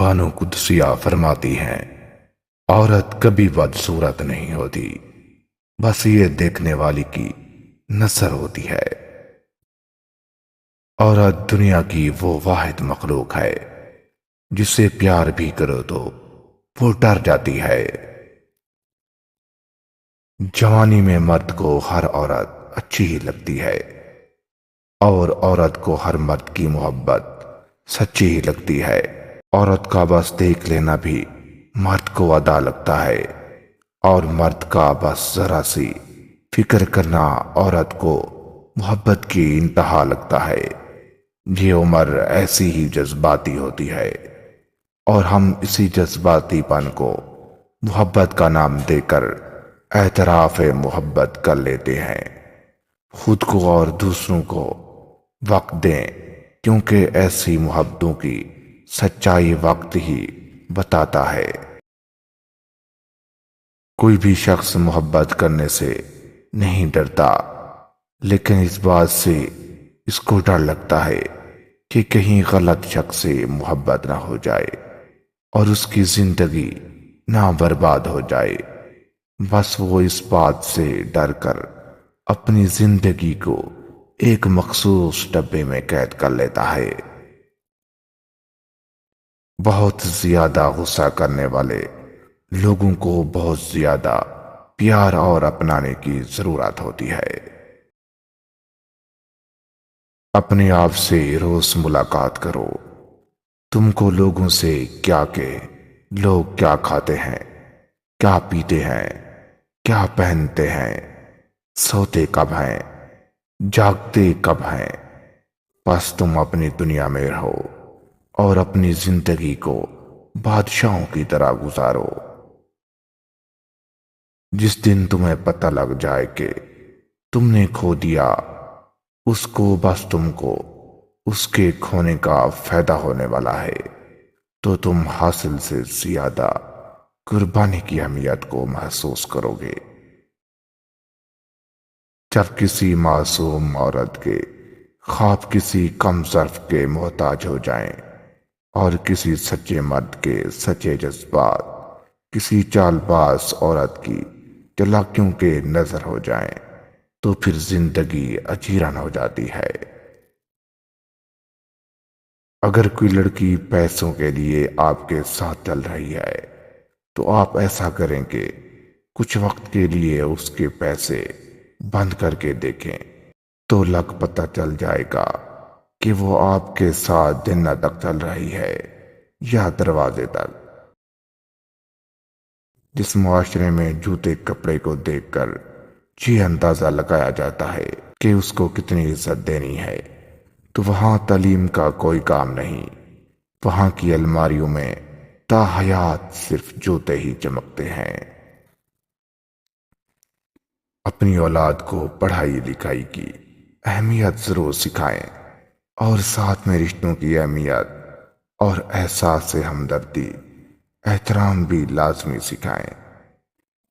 بانو قدسیہ فرماتی ہیں، عورت کبھی بدصورت نہیں ہوتی، بس یہ دیکھنے والی کی نظر ہوتی ہے۔ عورت دنیا کی وہ واحد مخلوق ہے جسے پیار بھی کرو تو وہ ڈر جاتی ہے۔ جوانی میں مرد کو ہر عورت اچھی ہی لگتی ہے، اور عورت کو ہر مرد کی محبت سچی ہی لگتی ہے۔ عورت کا بس دیکھ لینا بھی مرد کو ادا لگتا ہے، اور مرد کا بس ذرا سی فکر کرنا عورت کو محبت کی انتہا لگتا ہے۔ یہ عمر ایسی ہی جذباتی ہوتی ہے، اور ہم اسی جذباتی پن کو محبت کا نام دے کر اعتراف محبت کر لیتے ہیں۔ خود کو اور دوسروں کو وقت دیں، کیونکہ ایسی محبتوں کی سچائی وقت ہی بتاتا ہے۔ کوئی بھی شخص محبت کرنے سے نہیں ڈرتا، لیکن اس بات سے اس کو ڈر لگتا ہے کہ کہیں غلط شخص سے محبت نہ ہو جائے اور اس کی زندگی نہ برباد ہو جائے۔ بس وہ اس بات سے ڈر کر اپنی زندگی کو ایک مخصوص ڈبے میں قید کر لیتا ہے۔ بہت زیادہ غصہ کرنے والے لوگوں کو بہت زیادہ پیار اور اپنانے کی ضرورت ہوتی ہے۔ اپنے آپ سے روز ملاقات کرو۔ تم کو لوگوں سے کیا کہ لوگ کیا کھاتے ہیں، کیا پیتے ہیں، کیا پہنتے ہیں، سوتے کب ہیں، جاگتے کب ہیں۔ بس تم اپنی دنیا میں رہو اور اپنی زندگی کو بادشاہوں کی طرح گزارو۔ جس دن تمہیں پتہ لگ جائے کہ تم نے کھو دیا اس کو، بس تم کو اس کے کھونے کا فائدہ ہونے والا ہے، تو تم حاصل سے زیادہ قربانی کی اہمیت کو محسوس کرو گے۔ جب کسی معصوم عورت کے خواب کسی کم ظرف کے محتاج ہو جائیں، اور کسی سچے مرد کے سچے جذبات کسی چال باز عورت کی چالاکیوں کے نظر ہو جائیں، تو پھر زندگی اجیرن ہو جاتی ہے۔ اگر کوئی لڑکی پیسوں کے لیے آپ کے ساتھ چل رہی ہے تو آپ ایسا کریں کہ کچھ وقت کے لیے اس کے پیسے بند کر کے دیکھیں، تو لگ پتہ چل جائے گا کہ وہ آپ کے ساتھ جنت تک چل رہی ہے یا دروازے تک۔ جس معاشرے میں جوتے کپڑے کو دیکھ کر یہ اندازہ لگایا جاتا ہے کہ اس کو کتنی عزت دینی ہے، تو وہاں تعلیم کا کوئی کام نہیں۔ وہاں کی الماریوں میں تا حیات صرف جوتے ہی چمکتے ہیں۔ اپنی اولاد کو پڑھائی لکھائی کی اہمیت ضرور سکھائیں، اور ساتھ میں رشتوں کی اہمیت اور احساس ہمدردی احترام بھی لازمی سکھائیں،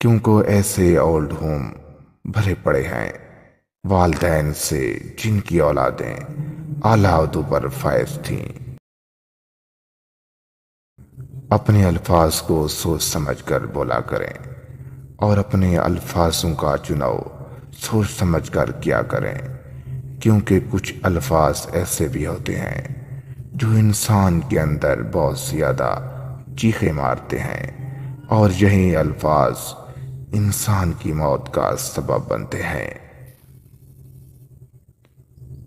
کیونکہ ایسے اولڈ ہوم بھرے پڑے ہیں والدین سے جن کی اولادیں اعلیٰ عہدوں پر فائز تھیں۔ اپنے الفاظ کو سوچ سمجھ کر بولا کریں، اور اپنے الفاظوں کا چناؤ سوچ سمجھ کر کیا کریں، کیونکہ کچھ الفاظ ایسے بھی ہوتے ہیں جو انسان کے اندر بہت زیادہ چیخیں مارتے ہیں، اور یہی الفاظ انسان کی موت کا سبب بنتے ہیں۔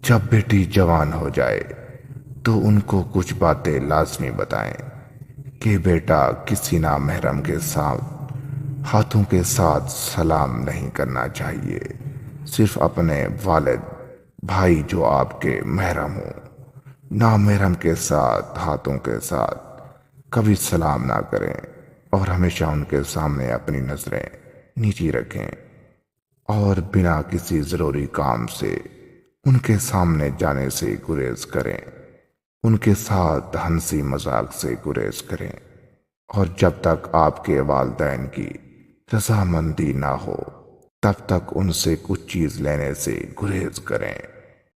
جب بیٹی جوان ہو جائے تو ان کو کچھ باتیں لازمی بتائیں کہ بیٹا کسی نامحرم کے ساتھ ہاتھوں کے ساتھ سلام نہیں کرنا چاہیے، صرف اپنے والد بھائی جو آپ کے محرم ہوں۔ نامحرم کے ساتھ ہاتھوں کے ساتھ کبھی سلام نہ کریں، اور ہمیشہ ان کے سامنے اپنی نظریں نیچی رکھیں، اور بنا کسی ضروری کام سے ان کے سامنے جانے سے گریز کریں۔ ان کے ساتھ ہنسی مذاق سے گریز کریں، اور جب تک آپ کے والدین کی رضامندی نہ ہو تب تک ان سے کچھ چیز لینے سے گریز کریں۔